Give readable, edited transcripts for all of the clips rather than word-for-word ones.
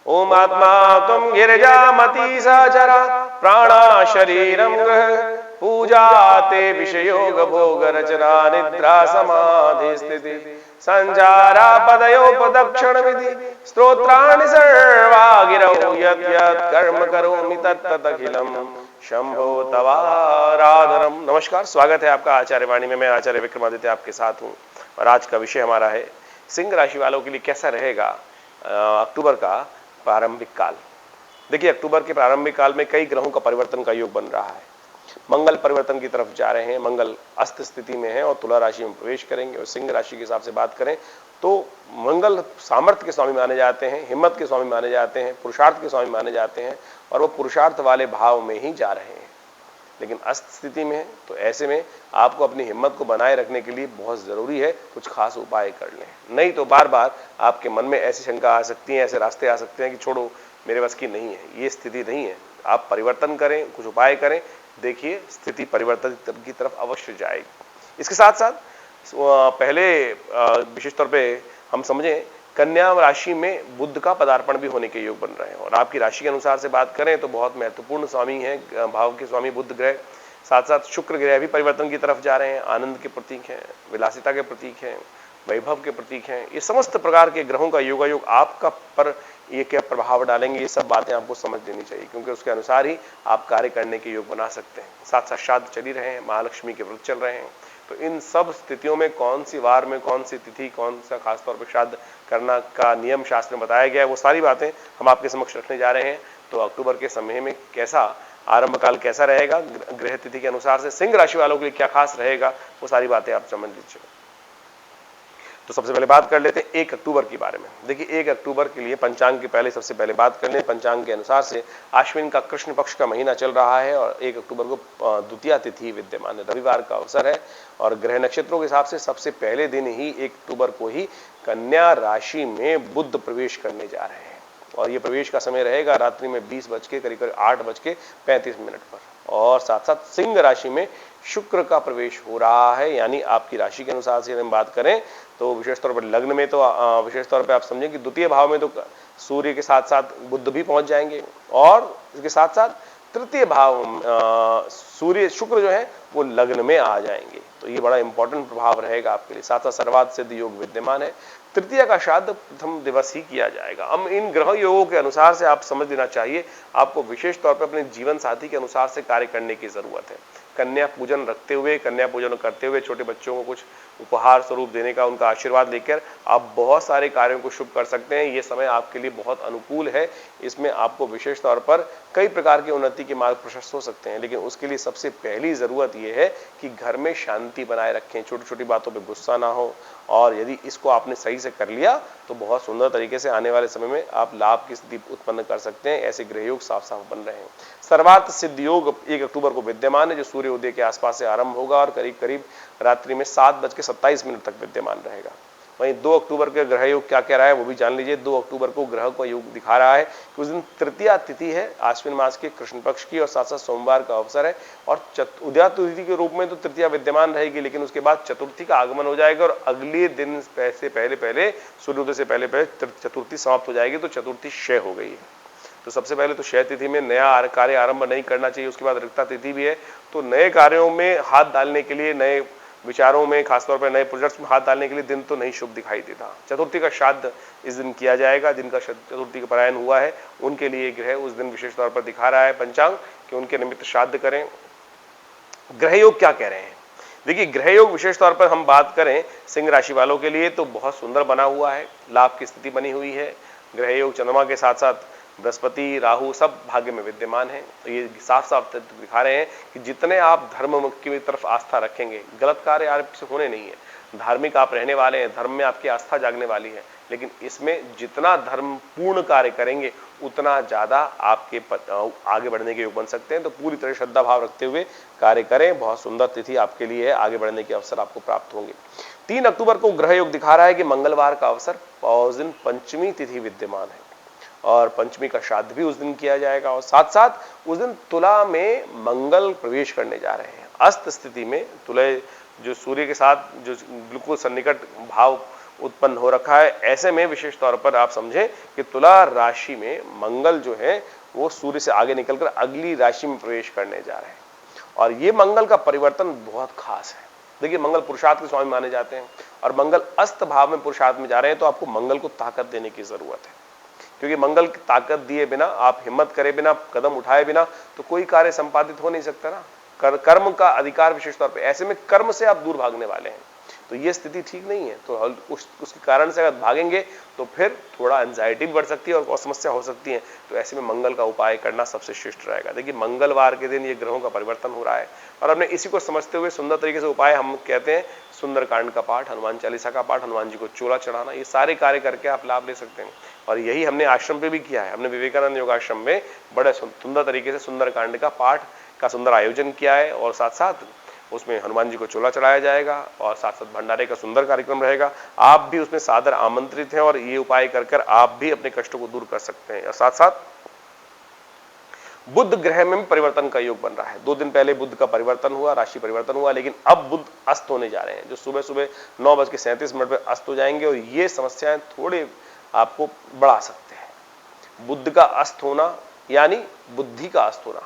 ओम आत्मा तुम गिरिजामती सहचरा प्राणा शरीरम गृह पूजा ते विषयोग भोग रचना निद्रा समाधि स्थिति संचारा पदयोपदक्षिण विधि स्तोत्राणि सर्वा गिरौ यत् यत् कर्म करोमि तत्तदखिलम् शंभो तवाराधनम। नमस्कार, स्वागत है आपका आचार्य वाणी में। मैं आचार्य विक्रमादित्य आपके साथ हूँ और आज का विषय हमारा है सिंह राशि वालों के लिए कैसा रहेगा अक्टूबर का प्रारंभिक काल। देखिए, अक्टूबर के प्रारंभिक काल में कई ग्रहों का परिवर्तन का योग बन रहा है। मंगल परिवर्तन की तरफ जा रहे हैं, मंगल अस्त स्थिति में है और तुला राशि में प्रवेश करेंगे। और सिंह राशि के हिसाब से बात करें तो मंगल सामर्थ्य के स्वामी माने जाते हैं, हिम्मत के स्वामी माने जाते हैं, पुरुषार्थ के स्वामी माने जाते हैं और वो पुरुषार्थ वाले भाव में ही जा रहे हैं, लेकिन अस्त स्थिति में है। तो ऐसे में आपको अपनी हिम्मत को बनाए रखने के लिए बहुत जरूरी है कुछ खास उपाय कर लें, नहीं तो बार बार आपके मन में ऐसी शंका आ सकती है, ऐसे रास्ते आ सकते हैं कि छोड़ो मेरे बस की नहीं है, ये स्थिति नहीं है। आप परिवर्तन करें, कुछ उपाय करें, देखिए स्थिति परिवर्तन की तरफ अवश्य जाएगी। इसके साथ साथ पहले विशेष तौर पे हम समझें, कन्या राशि में बुध का पदार्पण भी होने के योग बन रहे हैं। और आपकी राशि के अनुसार से बात करें तो बहुत महत्वपूर्ण स्वामी हैं, भाव के स्वामी बुध ग्रह। साथ साथ शुक्र ग्रह भी परिवर्तन की तरफ जा रहे हैं, आनंद के प्रतीक हैं, विलासिता के प्रतीक हैं, वैभव के प्रतीक हैं। ये समस्त प्रकार के ग्रहों का योगायोग आपका पर ये क्या प्रभाव डालेंगे, ये सब बातें आपको समझ लेनी चाहिए, क्योंकि उसके अनुसार ही आप कार्य करने के योग बना सकते हैं। साथ साथ श्राद्ध चल ही रहे हैं, महालक्ष्मी के व्रत चल रहे हैं, तो इन सब स्थितियों में कौन सी वार में कौन सी तिथि, कौन सा खासतौर पर श्राद्ध करना का नियम शास्त्र में बताया गया है, वो सारी बातें हम आपके समक्ष रखने जा रहे हैं। तो अक्टूबर के समय में कैसा आरंभ काल कैसा रहेगा, ग्रह तिथि के अनुसार से सिंह राशि वालों के लिए क्या खास रहेगा, वो सारी बातें आप समझ लीजिए। तो सबसे पहले बात कर लेते हैं 1 अक्टूबर के बारे में। देखिए, 1 अक्टूबर के लिए पंचांग की पहले सबसे पहले बात कर लें। पंचांग के अनुसार से अश्विन का कृष्ण पक्ष का महीना चल रहा है और 1 अक्टूबर को द्वितीया तिथि विद्यमान है, रविवार का अवसर है। और ग्रह नक्षत्रों के हिसाब से सबसे पहले दिन ही 1 अक्टूबर को ही कन्या राशि में बुध प्रवेश करने जा रहे हैं और ये प्रवेश का समय रहेगा रात्रि में 20 बज के करीब 8:35 पर। और साथ साथ सिंह राशि में शुक्र का प्रवेश हो रहा है, यानी आपकी राशि के अनुसार से हम बात करें तो विशेष तौर पर लग्न में तो विशेष तौर पर आप समझें कि द्वितीय भाव में तो सूर्य के साथ साथ बुध भी पहुंच जाएंगे और इसके साथ साथ तृतीय भाव सूर्य शुक्र जो है वो लग्न में आ जाएंगे। तो ये बड़ा इंपॉर्टेंट प्रभाव रहेगा आपके लिए। साथ साथ सर्वार्थ सिद्ध योग विद्यमान है। तृतीया का श्राद्ध प्रथम दिवस ही किया जाएगा। अब इन ग्रह योगों के अनुसार से आप समझ लेना चाहिए, आपको विशेष तौर पर अपने जीवन साथी के अनुसार से कार्य करने की जरूरत है। कन्या पूजन रखते हुए, कन्या पूजन करते हुए छोटे बच्चों को कुछ उपहार स्वरूप देने का, उनका आशीर्वाद लेकर आप बहुत सारे कार्यों को शुभ कर सकते हैं। ये समय आपके लिए बहुत अनुकूल है। इसमें आपको विशेष तौर पर कई प्रकार की उन्नति के मार्ग प्रशस्त हो सकते हैं, लेकिन उसके लिए सबसे पहली जरूरत यह है कि घर में शांति बनाए रखें, छोटी छोटी बातों पर गुस्सा ना हो। और यदि इसको आपने सही से कर लिया तो बहुत सुंदर तरीके से आने वाले समय में आप लाभ की स्थिति उत्पन्न कर सकते हैं। ऐसे ग्रह योग साफ साफ बन रहे हैं। सर्वार्थ सिद्ध योग 1 अक्टूबर को विद्यमान है, जो सूर्योदय के आसपास से आरंभ होगा और करीब करीब रात्रि में 7:27 तक विद्यमान रहेगा। वहीं 2 अक्टूबर के ग्रह योग क्या कह रहा है वो भी जान लीजिए। 2 अक्टूबर को ग्रह को योग दिखा रहा है कि उस दिन तृतीया तिथि है आश्विन मास के कृष्ण पक्ष की और साथ साथ सोमवार का अवसर है। और उदया तिथि के रूप में तो तृतीया विद्यमान रहेगी, लेकिन उसके बाद चतुर्थी का आगमन हो जाएगा और अगले दिन से पहले सूर्योदय से पहले चतुर्थी समाप्त हो जाएगी। तो चतुर्थी क्षय हो गई है। तो सबसे पहले तो क्षय तिथि में नया कार्य आरंभ नहीं करना चाहिए। उसके बाद रिक्ता तिथि भी है, तो नए कार्यों में हाथ डालने के लिए, नए विचारों में, खासतौर पर नए प्रोजेक्ट्स में हाथ डालने के लिए दिन तो नहीं शुभ दिखाई देता। चतुर्थी का श्राद्ध इस दिन किया जाएगा। जिनका चतुर्थी का पलायन हुआ है उनके लिए ग्रह उस दिन विशेष तौर पर दिखा रहा है पंचांग कि उनके निमित्त श्राद्ध करें। ग्रह योग क्या कह रहे हैं? देखिए, ग्रह योग विशेष तौर पर हम बात करें सिंह राशि वालों के लिए तो बहुत सुंदर बना हुआ है, लाभ की स्थिति बनी हुई है। ग्रह योग चंद्रमा के साथ साथ बृहस्पति, राहु सब भाग्य में विद्यमान है। तो ये साफ साफ दिखा रहे हैं कि जितने आप धर्म की तरफ आस्था रखेंगे, गलत कार्य आपसे होने नहीं है। धार्मिक आप रहने वाले हैं, धर्म में आपकी आस्था जागने वाली है, लेकिन इसमें जितना धर्म पूर्ण कार्य करेंगे उतना ज्यादा आपके आगे बढ़ने के योग बन सकते हैं। तो पूरी तरह श्रद्धा भाव रखते हुए कार्य करें। बहुत सुंदर तिथि आपके लिए है, आगे बढ़ने के अवसर आपको प्राप्त होंगे। 3 अक्टूबर को ग्रह योग दिखा रहा है कि मंगलवार का अवसर और उस दिन पंचमी तिथि विद्यमान है और पंचमी का श्राद्ध भी उस दिन किया जाएगा। और साथ साथ उस दिन तुला में मंगल प्रवेश करने जा रहे हैं। अस्त स्थिति में तुला जो सूर्य के साथ जो बिल्कुल सन्निकट भाव उत्पन्न हो रखा है। ऐसे में विशेष तौर पर आप समझें कि तुला राशि में मंगल जो है वो सूर्य से आगे निकलकर अगली राशि में प्रवेश करने जा रहे हैं और ये मंगल का परिवर्तन बहुत खास है। देखिए, मंगल पुरुषार्थ के स्वामी माने जाते हैं और मंगल अस्त भाव में पुरुषार्थ में जा रहे हैं, तो आपको मंगल को ताकत देने की जरूरत है, क्योंकि मंगल की ताकत दिए बिना, आप हिम्मत करे बिना, कदम उठाए बिना तो कोई कार्य संपादित हो नहीं सकता ना। कर्म का अधिकार विशेष तौर पे, ऐसे में कर्म से आप दूर भागने वाले हैं, तो ये स्थिति ठीक नहीं है। तो उसके कारण से अगर भागेंगे तो फिर थोड़ा एंजाइटी भी बढ़ सकती है और समस्या हो सकती है। तो ऐसे में मंगल का उपाय करना सबसे श्रेष्ठ रहेगा। देखिए, मंगलवार के दिन ये ग्रहों का परिवर्तन हो रहा है और हमने इसी को समझते हुए सुंदर तरीके से उपाय हम कहते हैं सुंदरकांड का पाठ, हनुमान चालीसा का पाठ, हनुमान जी को चोला चढ़ाना, ये सारे कार्य करके आप लाभ ले सकते हैं। और यही हमने आश्रम पे भी किया है। हमने विवेकानंद योगाश्रम में बड़े सुंदर तरीके से सुंदरकांड का पाठ का सुंदर आयोजन किया है और साथ साथ उसमें हनुमान जी को चोला चढ़ाया जाएगा और साथ साथ भंडारे का सुंदर कार्यक्रम रहेगा। आप भी उसमें सादर आमंत्रित हैं और ये उपाय कर आप भी अपने कष्टों को दूर कर सकते हैं। और साथ साथ बुध ग्रह में भी परिवर्तन का योग बन रहा है। 2 दिन पहले बुध का परिवर्तन हुआ, राशि परिवर्तन हुआ, लेकिन अब बुध अस्त होने जा रहे हैं, जो सुबह सुबह 9:37 पे अस्त हो जाएंगे और ये समस्याएं थोड़े आपको बढ़ा सकते हैं। बुध का अस्त होना यानी बुद्धि का अस्त होना,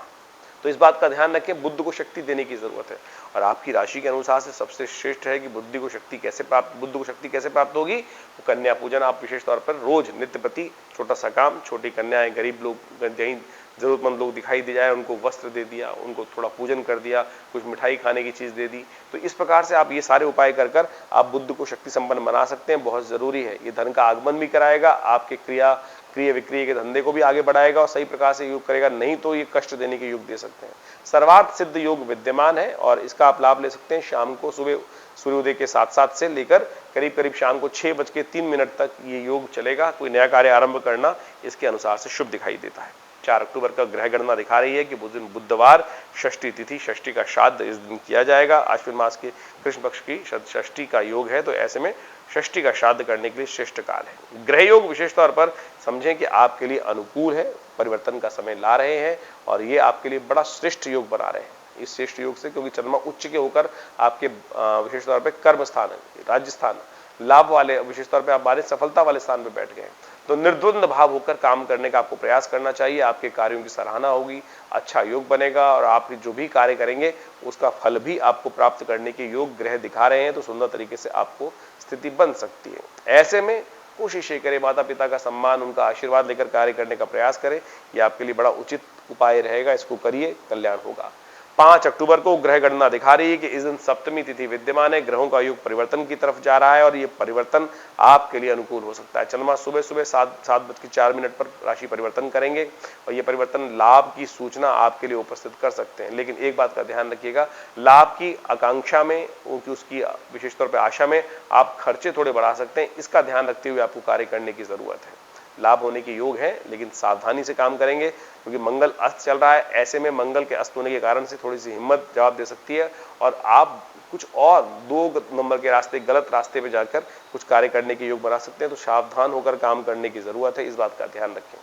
तो इस बात का ध्यान रखें, बुद्ध को शक्ति देने की जरूरत है और आपकी राशि के अनुसार से सबसे श्रेष्ठ है कि बुद्ध को शक्ति कैसे प्राप्त होगी। तो कन्या पूजन आप विशेष तौर पर रोज नित्य प्रति छोटा सा काम, छोटी कन्याएं, गरीब लोग, जहीं जरूरतमंद लोग दिखाई दे जाए उनको वस्त्र दे दिया, उनको थोड़ा पूजन कर दिया, कुछ मिठाई खाने की चीज दे दी। तो इस प्रकार से आप ये सारे उपाय कर आप बुद्ध को शक्ति संपन्न बना सकते हैं। बहुत जरूरी है, ये धन का आगमन भी कराएगा, आपके क्रिय विक्रिय के धंधे को भी आगे बढ़ाएगा और सही प्रकार से योग करेगा, नहीं तो ये कष्ट देने के योग दे सकते हैं। सर्वार्थ सिद्ध योग विद्यमान है और इसका आप लाभ ले सकते हैं। शाम को सुबह सूर्योदय के 7 से लेकर करीब शाम को 6:03 तक ये योग चलेगा। कोई नया कार्य आरंभ करना इसके अनुसार से शुभ दिखाई देता है। 4 अक्टूबर का ग्रह गणना दिखा रही है कि उस दिन बुधवार षष्ठी तिथि, षष्ठी का श्राद्ध इस दिन किया जाएगा। आश्विन मास के कृष्ण पक्ष की षष्ठी का योग है, तो ऐसे में षष्ठी का श्राद्ध करने के लिए श्रेष्ठ काल है। ग्रह योग विशेष तौर पर समझें कि आपके लिए अनुकूल है, परिवर्तन का समय ला रहे हैं और ये आपके लिए बड़ा श्रेष्ठ योग बना रहे हैं। इस श्रेष्ठ योग से, क्योंकि चंद्रमा उच्च के होकर आपके विशेष तौर पर कर्म स्थान, राज्य स्थान, लाभ वाले, विशेष तौर पर आप बारिश सफलता वाले स्थान पर बैठ गए, तो निर्द्वंद भाव होकर काम करने का आपको प्रयास करना चाहिए। आपके कार्यों की सराहना होगी, अच्छा योग बनेगा और आप जो भी कार्य करेंगे उसका फल भी आपको प्राप्त करने के योग ग्रह दिखा रहे हैं, तो सुंदर तरीके से आपको स्थिति बन सकती है। ऐसे में कोशिश ये करें, माता पिता का सम्मान, उनका आशीर्वाद लेकर कार्य करने का प्रयास करें। यह आपके लिए बड़ा उचित उपाय रहेगा, इसको करिए, कल्याण होगा। 5 अक्टूबर को ग्रह गणना दिखा रही है कि इस दिन सप्तमी तिथि विद्यमान है, ग्रहों का योग परिवर्तन की तरफ जा रहा है और ये परिवर्तन आपके लिए अनुकूल हो सकता है। चंद्रमा सुबह 7:04 पर राशि परिवर्तन करेंगे और ये परिवर्तन लाभ की सूचना आपके लिए उपस्थित कर सकते हैं। लेकिन एक बात का ध्यान रखिएगा, लाभ की आकांक्षा में, उसकी विशेष तौर पर आशा में आप खर्चे थोड़े बढ़ा सकते हैं। इसका ध्यान रखते हुए आपको कार्य करने की जरूरत है। लाभ होने के योग है, लेकिन सावधानी से काम करेंगे, क्योंकि मंगल अस्त चल रहा है। ऐसे में मंगल के अस्त होने के कारण से थोड़ी सी हिम्मत जवाब दे सकती है और आप कुछ और 2 नंबर के रास्ते, गलत रास्ते पे जाकर कुछ कार्य करने के योग बना सकते हैं। तो सावधान होकर काम करने की जरूरत है, इस बात का ध्यान रखें।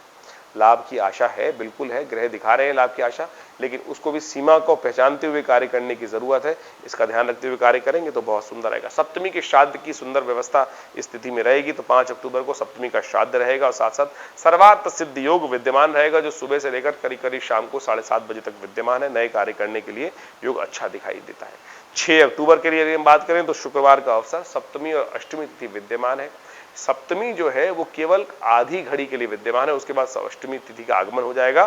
लाभ की आशा है, बिल्कुल है, ग्रह दिखा रहे हैं लाभ की आशा, लेकिन उसको भी सीमा को पहचानते हुए कार्य करने की जरूरत है। इसका ध्यान रखते हुए कार्य करेंगे तो बहुत सुंदर रहेगा। सप्तमी के श्राद्ध की सुंदर व्यवस्था इस स्थिति में रहेगी, तो 5 अक्टूबर को सप्तमी का श्राद्ध रहेगा और साथ साथ सर्वार्थ सिद्ध योग विद्यमान रहेगा, जो सुबह से लेकर करीब शाम को 7:30 बजे तक विद्यमान है। नए कार्य करने के लिए योग अच्छा दिखाई देता है। 6 अक्टूबर के लिए यदि हम बात करें तो शुक्रवार का अवसर, सप्तमी और अष्टमी तिथि विद्यमान है। सप्तमी जो है वो केवल आधी घड़ी के लिए विद्यमान है, उसके बाद अष्टमी तिथि का आगमन हो जाएगा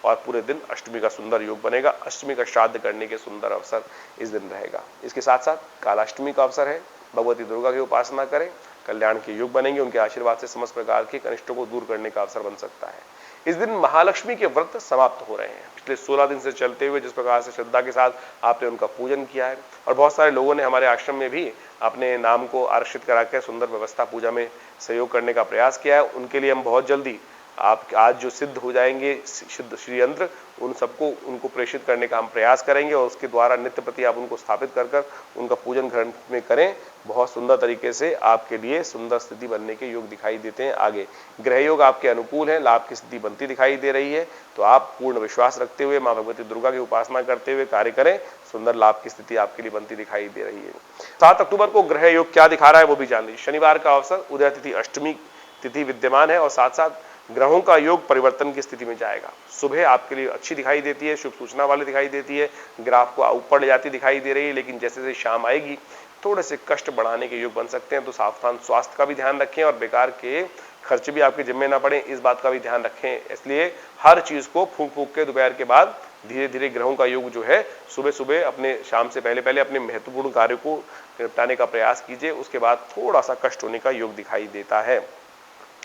और पूरे दिन अष्टमी का सुंदर योग बनेगा। अष्टमी का श्राद्ध करने के सुंदर अवसर इस दिन रहेगा। इसके साथ साथ कालाष्टमी का अवसर है, भगवती दुर्गा की उपासना करें, कल्याण के योग बनेंगे। उनके आशीर्वाद से समस्त प्रकार के कनिष्ठों को दूर करने का अवसर बन सकता है। इस दिन महालक्ष्मी के व्रत समाप्त हो रहे हैं। पिछले 16 दिन से चलते हुए जिस प्रकार से श्रद्धा के साथ आपने उनका पूजन किया है और बहुत सारे लोगों ने हमारे आश्रम में भी अपने नाम को आरक्षित करा के सुंदर व्यवस्था पूजा में सहयोग करने का प्रयास किया है, उनके लिए हम बहुत जल्दी आप आज जो सिद्ध हो जाएंगे सिद्ध श्री यंत्र, उन सबको उनको प्रेषित करने का हम प्रयास करेंगे और उसके द्वारा नित्य प्रति आप उनको स्थापित कर कर उनका पूजन घर में करें। बहुत सुंदर तरीके से आपके लिए सुंदर स्थिति बनने के योग दिखाई देते हैं। आगे ग्रह योग आपके अनुकूल है, लाभ की स्थिति बनती दिखाई दे रही है, तो आप पूर्ण विश्वास रखते हुए मां भगवती दुर्गा की उपासना करते हुए कार्य करें, सुंदर लाभ की स्थिति आपके लिए बनती दिखाई दे रही है। 7 अक्टूबर को ग्रह योग क्या दिखा रहा है वो भी जान लीजिए। शनिवार का अवसर, उदय तिथि अष्टमी तिथि विद्यमान है और साथ साथ ग्रहों का योग परिवर्तन की स्थिति में जाएगा। सुबह आपके लिए अच्छी दिखाई देती है, शुभ सूचना वाली दिखाई देती है, ग्राफ को ऊपर ले जाती दिखाई दे रही है, लेकिन जैसे जैसे शाम आएगी थोड़े से कष्ट बढ़ाने के योग बन सकते हैं, तो सावधान स्वास्थ्य का भी ध्यान रखें और बेकार के खर्च भी आपके जिम्मे ना पड़े, इस बात का भी ध्यान रखें। इसलिए हर चीज को फूंक फूंक के दोपहर के बाद धीरे धीरे ग्रहों का योग जो है सुबह सुबह अपने शाम से पहले पहले अपने महत्वपूर्ण कार्य को निपटाने का प्रयास कीजिए, उसके बाद थोड़ा सा कष्ट होने का योग दिखाई देता है।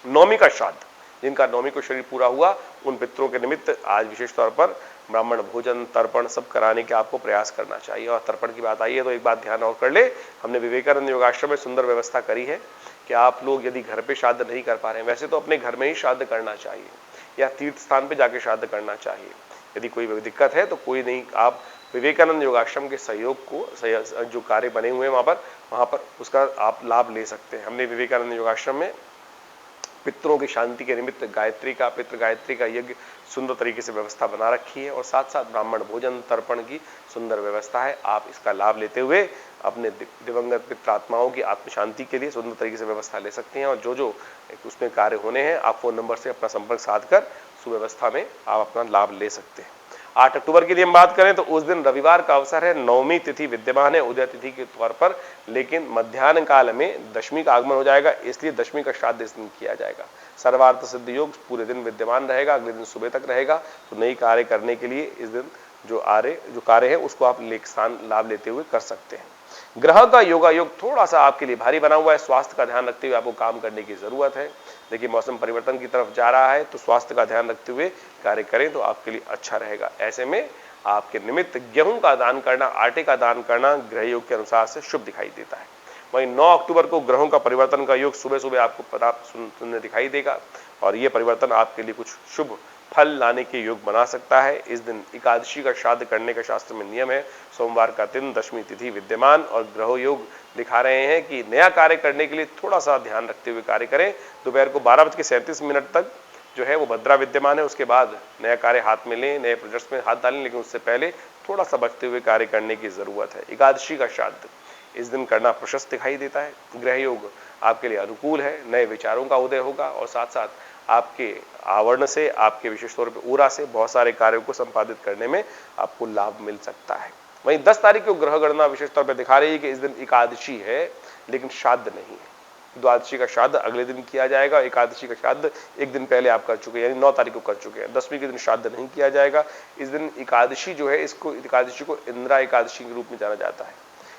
नौमी का श्राद्ध, जिनका नौमी को शरीर पूरा हुआ उन पितरों के निमित्त आज विशेष तौर पर ब्राह्मण भोजन तर्पण सब कराने के आपको प्रयास करना चाहिए। और तर्पण की बात आई है तो एक बात ध्यान और कर ले, हमने विवेकानंद योगाश्रम में सुंदर व्यवस्था करी है कि आप लोग यदि घर पे श्राद्ध नहीं कर पा रहे हैं, वैसे तो अपने घर में ही श्राद्ध करना चाहिए या तीर्थ स्थान पे जाके श्राद्ध करना चाहिए। यदि कोई दिक्कत है तो कोई नहीं, आप विवेकानंद योगाश्रम के सहयोग को जो कार्य बने हुए हैं वहां पर उसका आप लाभ ले सकते हैं। हमने विवेकानंद योगाश्रम में पितरों की शांति के निमित्त गायत्री का पितृ गायत्री का यज्ञ सुंदर तरीके से व्यवस्था बना रखी है और साथ साथ ब्राह्मण भोजन तर्पण की सुंदर व्यवस्था है। आप इसका लाभ लेते हुए अपने दिवंगत पितृ आत्माओं की आत्म शांति के लिए सुंदर तरीके से व्यवस्था ले सकते हैं और जो जो उसमें कार्य होने हैं आप फोन नंबर से अपना संपर्क साध कर सुव्यवस्था में आप अपना लाभ ले सकते हैं। 8 अक्टूबर की हम बात करें तो उस दिन रविवार का अवसर है, नवमी तिथि विद्यमान है उदय तिथि के तौर पर, लेकिन मध्याह्न काल में दशमी का आगमन हो जाएगा, इसलिए दशमी का श्राद्ध इस दिन किया जाएगा। सर्वार्थ सिद्ध योग पूरे दिन विद्यमान रहेगा, अगले दिन सुबह तक रहेगा, तो नई कार्य करने के लिए इस दिन जो कार्य है उसको आप स्थान लाभ लेते हुए कर सकते हैं। ग्रह का योगा योग थोड़ा सा आपके लिए भारी बना हुआ है, स्वास्थ्य का ध्यान रखते हुए आपको काम करने की जरूरत है। देखिए मौसम परिवर्तन की तरफ जा रहा है तो स्वास्थ्य का ध्यान रखते हुए कार्य करें तो आपके लिए अच्छा रहेगा। ऐसे में आपके निमित्त गेहूं का दान करना, आटे का दान करना ग्रह योग के अनुसार से शुभ दिखाई देता है। वहीं 9 अक्टूबर को ग्रहों का परिवर्तन का योग सुबह सुबह आपको पता सुनने दिखाई देगा और यह परिवर्तन आपके लिए कुछ शुभ फल लाने के योग बना सकता है। इस दिन एकादशी का श्राद्ध करने का शास्त्र में नियम है। सोमवार का दिन दशमी तिथि विद्यमान और ग्रह योग दिखा रहे हैं कि नया कार्य करने के लिए थोड़ा सा ध्यान रखते हुए कार्य करें। दोपहर को 12:37 तक जो है वो भद्रा विद्यमान है, उसके बाद नया कार्य हाथ में लें, नए प्रोजेक्ट्स में हाथ डालें, लेकिन उससे पहले थोड़ा सा बचते हुए कार्य करने की जरूरत है। एकादशी का श्राद्ध इस दिन करना प्रशस्त दिखाई देता है। ग्रह योग आपके लिए अनुकूल है, नए विचारों का उदय होगा और साथ साथ आपके आवरण से, आपके विशेष तौर पर ऊरा से बहुत सारे कार्यों को संपादित करने में आपको लाभ मिल सकता है। वहीं 10 तारीख को ग्रह गणना विशेष तौर पर दिखा रही है कि इस दिन एकादशी है लेकिन श्राद्ध नहीं है। द्वादशी का श्राद्ध अगले दिन किया जाएगा, एकादशी का श्राद्ध एक दिन पहले आप कर चुके हैं, यानी 9 तारीख को कर चुके हैं। 10वीं के दिन श्राद्ध नहीं किया जाएगा। इस दिन एकादशी जो है इसको एकादशी को इंदिरा एकादशी के रूप में जाना जाता है,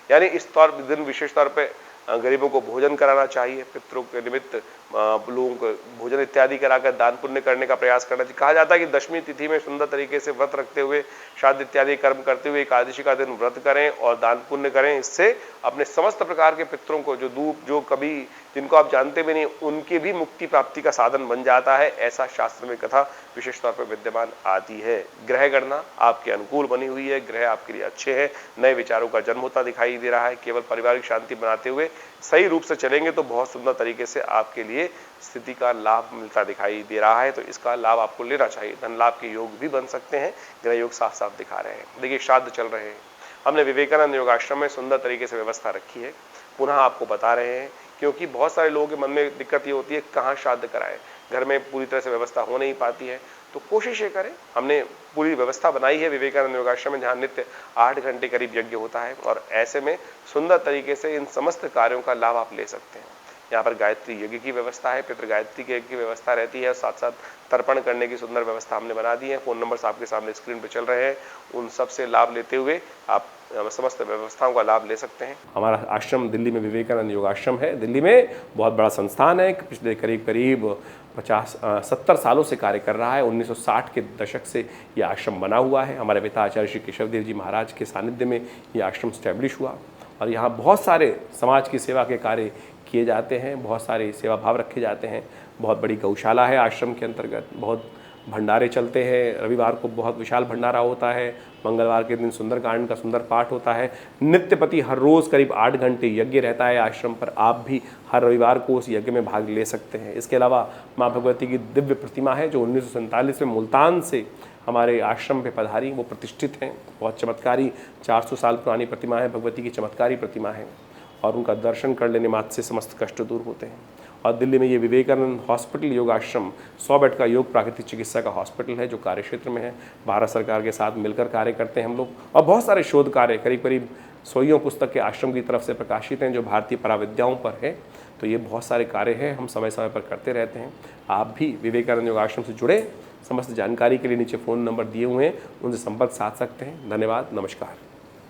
यानी इस दिन विशेष तौर पर गरीबों को भोजन कराना चाहिए, पितरों के निमित्त लोगों को भोजन इत्यादि कराकर दान पुण्य करने का प्रयास करना चाहिए। कहा जाता है कि दशमी तिथि में सुंदर तरीके से व्रत रखते हुए, श्राद्ध इत्यादि कर्म करते हुए एकादशी का दिन व्रत करें और दान पुण्य करें। इससे अपने समस्त प्रकार के पितरों को जो कभी जिनको आप जानते भी नहीं उनकी भी मुक्ति प्राप्ति का साधन बन जाता है, ऐसा शास्त्र में कथा विशेष तौर पर विद्यमान आती है। ग्रह गणना आपके अनुकूल बनी हुई है, ग्रह आपके लिए अच्छे हैं, नए विचारों का जन्म होता दिखाई दे रहा है। केवल पारिवारिक शांति बनाते हुए सही रूप से चलेंगे तो बहुत सुंदर तरीके से आपके लिए स्थिति का लाभ मिलता दिखाई दे रहा है, तो इसका लाभ आपको लेना चाहिए। धन लाभ के योग भी बन सकते हैं, ग्रह योग साफ साफ दिखा रहे हैं। देखिए श्राद्ध चल रहे हैं, हमने विवेकानंद योगाश्रम में सुंदर तरीके से व्यवस्था रखी है, पुनः आपको बता रहे हैं, क्योंकि बहुत सारे लोगों के मन में दिक्कत ये होती है कहाँ श्राद्ध कराएं, घर में पूरी तरह से व्यवस्था हो नहीं पाती है। तो कोशिश ये करें, हमने पूरी व्यवस्था बनाई है विवेकानंद योगाश्रम में, जहाँ नित्य 8 घंटे करीब यज्ञ होता है और ऐसे में सुंदर तरीके से इन समस्त कार्यों का लाभ आप ले सकते हैं। यहाँ पर गायत्री यज्ञ की व्यवस्था है, पितृ गायत्री के यज्ञ की व्यवस्था रहती है, साथ साथ तर्पण करने की सुंदर व्यवस्था हमने बना दी है। फोन नंबर्स आपके सामने स्क्रीन पर चल रहे हैं, उन सब से लाभ लेते हुए आप समस्त व्यवस्थाओं का लाभ ले सकते हैं। हमारा आश्रम दिल्ली में विवेकानंद योगाश्रम है, दिल्ली में बहुत बड़ा संस्थान है, पिछले करीब 70 सालों से कार्य कर रहा है। 1960 के दशक से ये आश्रम बना हुआ है। हमारे पिता आचार्य श्री केशवदेव जी महाराज के सानिध्य में ये आश्रम स्टैब्लिश हुआ और यहाँ बहुत सारे समाज की सेवा के कार्य किए जाते हैं, बहुत सारे सेवा भाव रखे जाते हैं। बहुत बड़ी गौशाला है आश्रम के अंतर्गत, बहुत भंडारे चलते हैं, रविवार को बहुत विशाल भंडारा होता है, मंगलवार के दिन सुंदरकांड का सुंदर पाठ होता है, नित्यपति हर रोज़ करीब 8 घंटे यज्ञ रहता है आश्रम पर। आप भी हर रविवार को उस यज्ञ में भाग ले सकते हैं। इसके अलावा माँ भगवती की दिव्य प्रतिमा है जो 1947 में मुल्तान से हमारे आश्रम पे पधारी, वो प्रतिष्ठित हैं, बहुत चमत्कारी 400 साल पुरानी प्रतिमा है, भगवती की चमत्कारी प्रतिमा है और उनका दर्शन कर लेने मात्र से समस्त कष्ट दूर होते हैं। और दिल्ली में ये विवेकानंद हॉस्पिटल योग आश्रम 100 बेड का योग प्राकृतिक चिकित्सा का हॉस्पिटल है जो कार्य क्षेत्र में है। भारत सरकार के साथ मिलकर कार्य करते हैं हम लोग और बहुत सारे शोध कार्य करीब करीब 100 पुस्तक के आश्रम की तरफ से प्रकाशित हैं जो भारतीय पराविद्याओं पर है। तो ये बहुत सारे कार्य हैं, हम समय समय पर करते रहते हैं। आप भी विवेकानंद योग आश्रम से जुड़े, समस्त जानकारी के लिए नीचे फ़ोन नंबर दिए हुए हैं, उनसे संपर्क साध सकते हैं। धन्यवाद, नमस्कार।